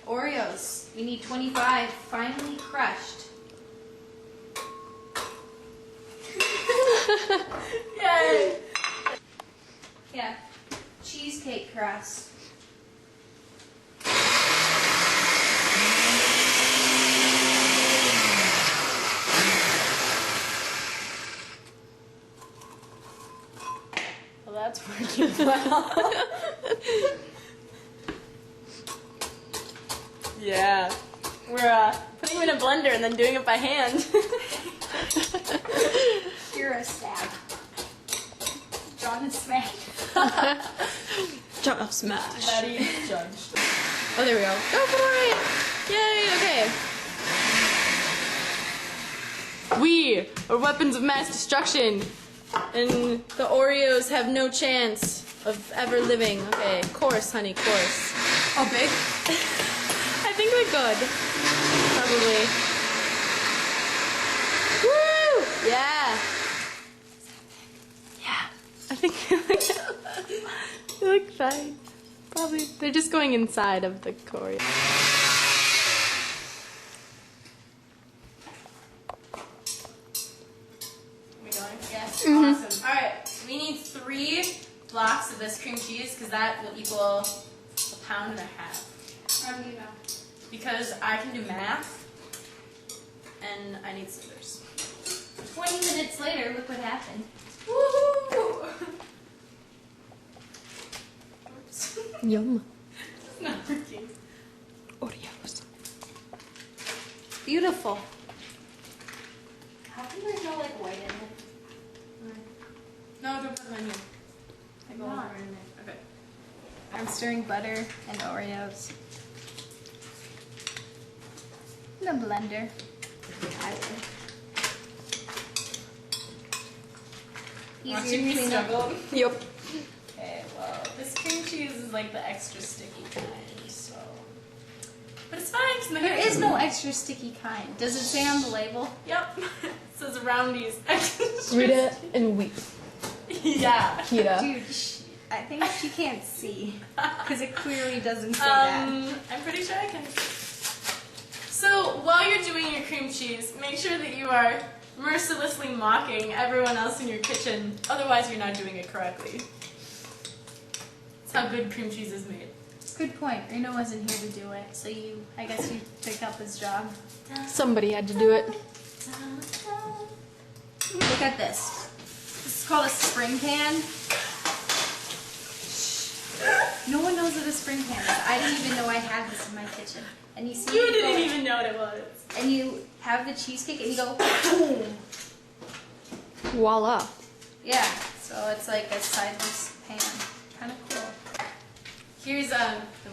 Oreos. We need 25 finely crushed. Yay! Yeah. Cheesecake crust. Well, that's working well. Yeah. We're putting them in a blender and then doing it by hand. You're a stab. Jonna smash. Jonna smash. Madie is judged. Oh, there we go. Go for it! Yay, okay. We are weapons of mass destruction. And the Oreos have no chance of ever living. Okay, course, honey, course. How big? I think we're good. Probably. Woo! Yeah. Yeah. I think they look fine. Probably. They're just going inside of the Oreo. Yes, awesome. Alright, we need 3 blocks of this cream cheese because that will equal a pound and a half. How do you know? Because I can do math and I need scissors. 20 minutes later, look what happened. Woo! Oops. Yum. It's not working. Oreos. Beautiful. How come there's no like white in it? No, don't put them in here. I go Why? over in there. Okay. I'm stirring butter and Oreos. In a blender. Watching me Easier to clean up. struggle. Yep. Okay, well, this cream cheese is like the extra sticky kind, so. But it's fine, because my There hair is no extra sticky kind. Does it say on the label? Yep. It says roundies. Extra Read it and weep. Yeah. Kita. Dude, I think she can't see. Because it clearly doesn't say that. I'm pretty sure I can. So, while you're doing your cream cheese, make sure that you are mercilessly mocking everyone else in your kitchen. Otherwise, you're not doing it correctly. That's how good cream cheese is made. Good point. Reno wasn't here to do it, so I guess you took up his job. Somebody had to do it. Look at this. This is called a spring pan. No one knows what a spring pan is. I didn't even know I had this in my kitchen. And you see, You didn't even know what it was. And you have the cheesecake, and you go boom. Voila. Yeah. So it's like a sideless pan. Kind of cool. Here's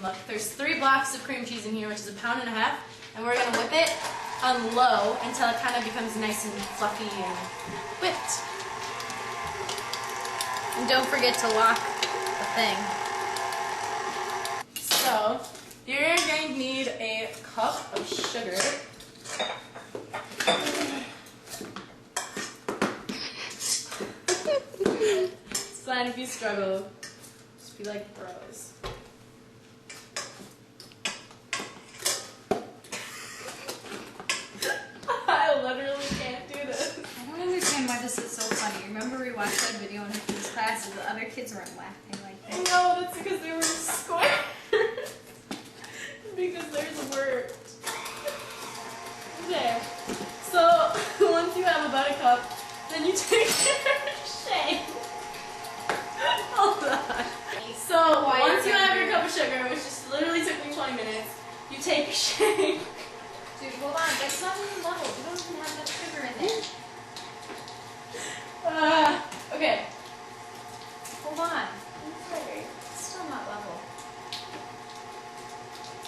look. There's 3 blocks of cream cheese in here, which is a pound and a half, and we're gonna whip it on low until it kind of becomes nice and fluffy and whipped. And don't forget to lock the thing. So you're going to need a cup of sugar. It's fine if you struggle. Just be like bros. I literally can't do this. I don't understand why this is so funny. Remember we watched that video in this class and the other kids weren't laughing like I this. know, that's because they were squares. Because there's a word. There. So, once you have about a cup, then you take your shake. Hold on. So, once you have your cup of sugar, which just literally took me 20 minutes, you take a shake. Dude, hold on. That's not even level. You don't even have enough sugar in there. Okay. Hold on. I'm sorry. It's still not level.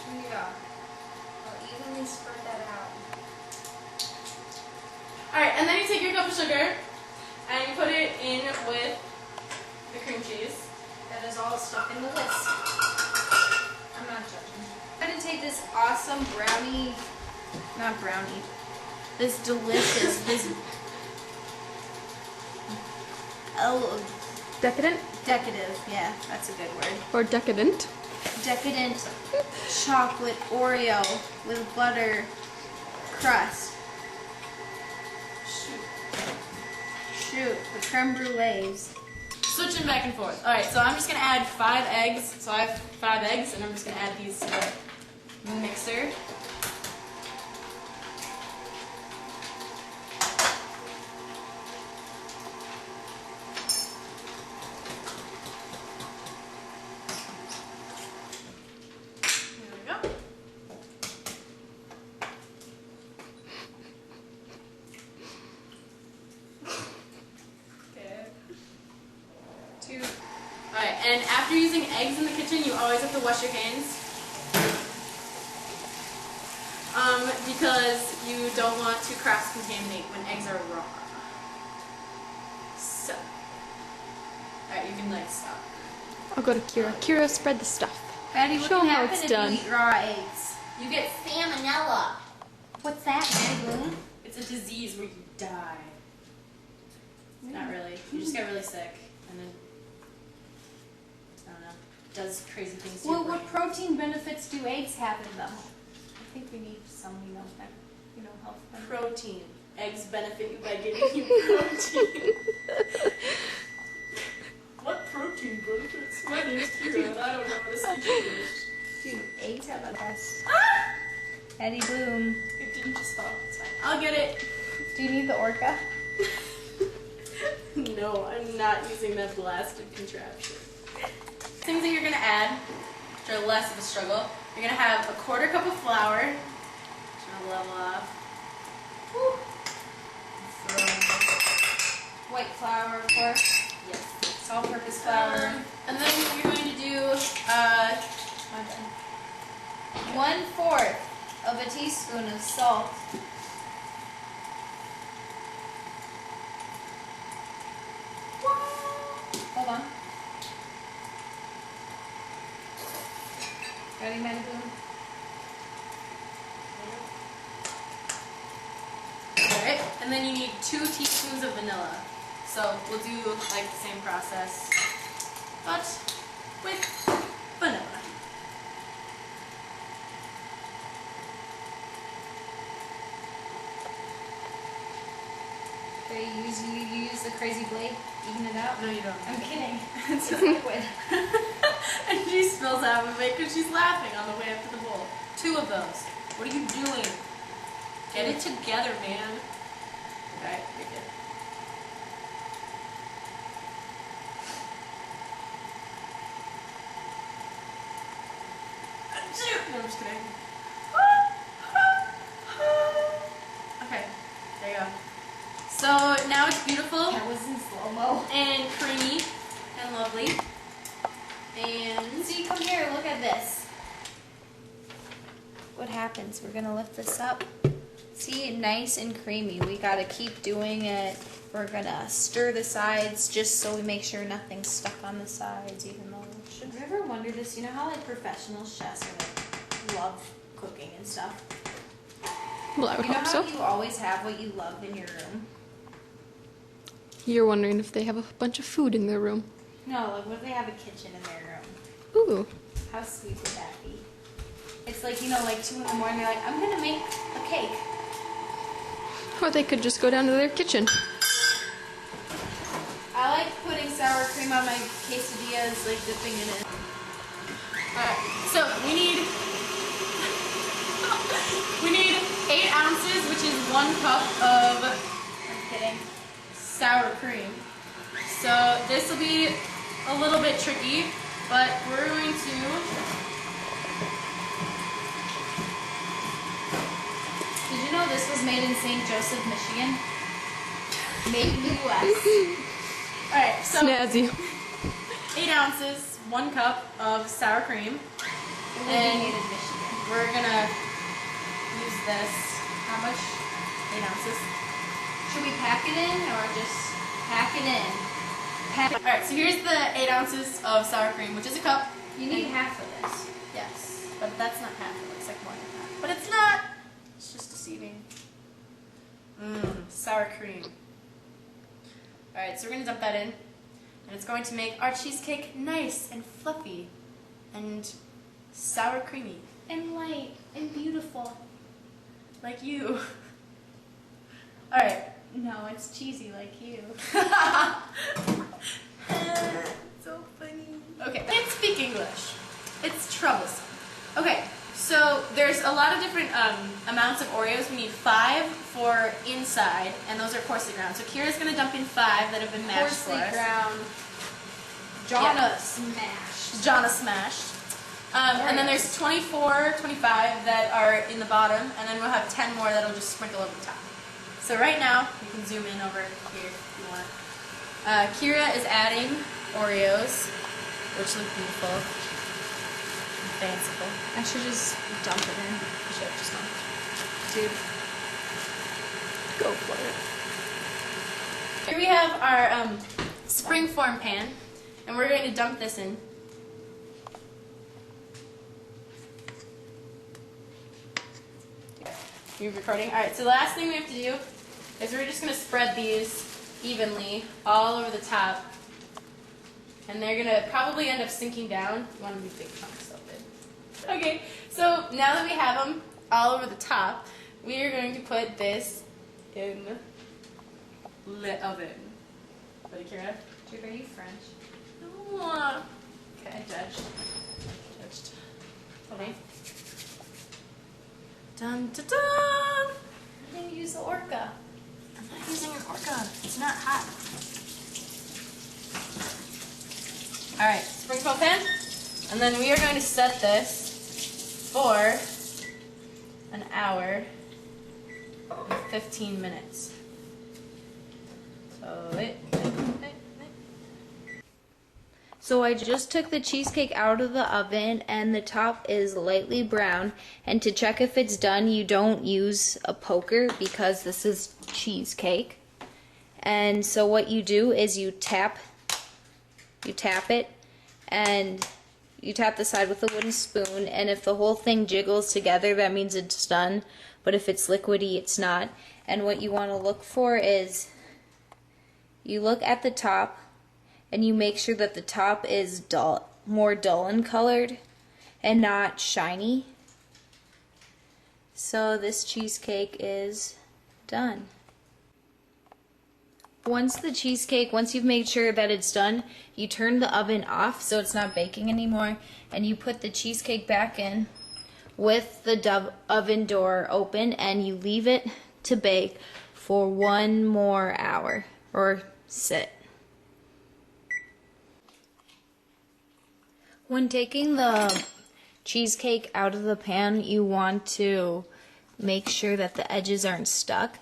Here you go. I'll evenly spread that out. Alright, and then you take your cup of sugar and you put it in with the cream cheese. That is all stuck in the list. I'm not judging. I'm going to take this awesome brownie, not brownie, this delicious, Decadent? decadent, yeah, that's a good word. Or decadent? decadent chocolate Oreo with butter crust. Shoot, the creme brulees. Switching back and forth. Alright, so I'm just going to add 5 eggs. So I have 5 eggs, and I'm just going to add these to the mixer. There we go. Okay. 2. Alright, and after using eggs in the kitchen, you always have to wash your hands. Because you don't want to cross-contaminate when eggs are raw. So. Alright, you can like stop. I'll go to Kira. Kira, spread the stuff. Maddie, what Show can how happen it's if done. you eat raw eggs? You get salmonella. What's that, Maddie? It's a disease where you die. Not really. You just get really sick, and then I don't know. Does crazy things to Well, your brain. what protein benefits do eggs have in them? I think we need some, health benefits. Protein. Eggs benefit you by giving you protein. What protein benefits? My name's Kira, and I don't know how to speak English. Dude, eggs have the best. Eddie Bloom. It didn't just fall. It's fine. I'll get it. Do you need the orca? No, I'm not using that blasted contraption. Things that you're going to add, which are less of a struggle, you're going to have a 1/4 cup of flour. Just going to level off. Woo. Throw in. White flour, of course. Yes. All-purpose flour. And then you're going to do, 1/4 of a teaspoon of salt. Hold on. Ready, Madie Bloom? Alright, and then you need 2 teaspoons of vanilla. So we'll do like the same process, but with vanilla. You use the crazy blade, even it out? No, you don't. I'm kidding. It's just liquid. And she spills half of it because she's laughing on the way up to the bowl. 2 of those. What are you doing? Get it together, man. Alright, you're good. No, I'm just kidding. Okay, there you go. So now it's beautiful That was in slow-mo. and creamy and lovely. And See, come here, look at this. What happens? We're gonna lift this up. See, nice and creamy. We gotta keep doing it. We're gonna stir the sides just so we make sure nothing's stuck on the sides, even though it should. Have you ever wondered this? You know how like professional chefs are like love cooking and stuff? Well, I would You know hope how so. you always have what you love in your room? You're wondering if they have a bunch of food in their room. No, like what if they have a kitchen in their room? Ooh. How sweet would that be? It's like, like 2 in the morning, they're like, I'm gonna make a cake. Or they could just go down to their kitchen. I like putting sour cream on my quesadillas, like dipping in it. alright, so we need 8 ounces, which is 1 cup of I'm kidding. sour cream. So this will be a little bit tricky, but we're going to Did you know this was made in St. Joseph, Michigan? Made in the U.S. alright, so Snazzy. 8 ounces, 1 cup of sour cream. And made in Michigan. We're gonna use this. How much? 8 ounces. Should we pack it in or just pack it in? Alright, so here's the 8 ounces of sour cream, which is a cup. You need half of this. Yes, but that's not half. It looks like more than that. But it's not. It's just deceiving. Sour cream. Alright, so we're going to dump that in. And it's going to make our cheesecake nice and fluffy and Sour creamy. And light and beautiful. Like you. Alright. No, it's cheesy like you. So funny. Okay, can't speak English. It's troublesome. Okay, so there's a lot of different amounts of Oreos. We need 5 for inside, and those are coarsely ground. So Kira's going to dump in 5 that have been mashed for Coarsely us. ground. Jonna smashed. Jonna smashed. And then there's 24, 25 that are in the bottom, and then we'll have 10 more that'll just sprinkle over the top. So right now, you can zoom in over here if you want. Kira is adding Oreos, which look beautiful and fanciful. I should just dump it in. You should have just gone. Dude. Go for it. Here we have our springform pan, and we're going to dump this in. You recording? Alright, so the last thing we have to do is we're just going to spread these evenly all over the top. And they're going to probably end up sinking down. You want them to be big chunks of it. Okay, so now that we have them all over the top, we are going to put this in the oven. Ready, Kira? Dude, are you French? No. Okay, judged. Judged. Okay. Dun dun dun! I didn't use the Orca. I'm not using an Orca. It's not hot. Alright, sprinkle pan. And then we are going to set this for an hour and 15 minutes. So I just took the cheesecake out of the oven and the top is lightly brown. And to check if it's done, you don't use a poker because this is cheesecake. And so what you do is you tap it and you tap the side with a wooden spoon, and if the whole thing jiggles together, that means it's done. But if it's liquidy, it's not. And what you want to look for is you look at the top and you make sure that the top is dull, more dull and colored and not shiny. So this cheesecake is done. Once you've made sure that it's done, you turn the oven off so it's not baking anymore, and you put the cheesecake back in with the oven door open, and you leave it to bake for 1 more hour or sit. When taking the cheesecake out of the pan, you want to make sure that the edges aren't stuck.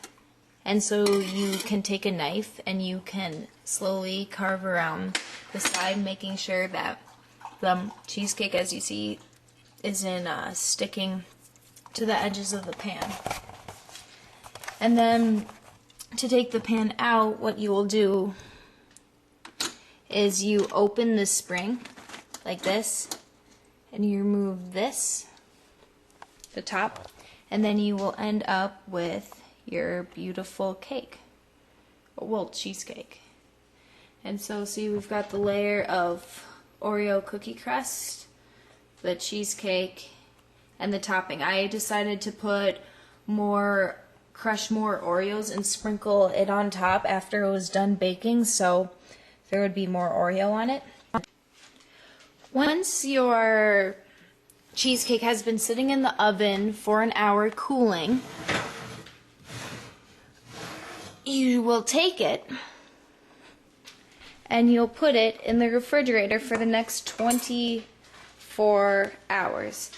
And so you can take a knife and you can slowly carve around the side, making sure that the cheesecake, as you see, isn't sticking to the edges of the pan. And then to take the pan out, what you will do is you open the spring like this, and you remove this, the top, and then you will end up with your beautiful cake, well, cheesecake. And so see, we've got the layer of Oreo cookie crust, the cheesecake, and the topping. I decided to crush more Oreos and sprinkle it on top after it was done baking, so there would be more Oreo on it. Once your cheesecake has been sitting in the oven for an hour cooling, you will take it and you'll put it in the refrigerator for the next 24 hours.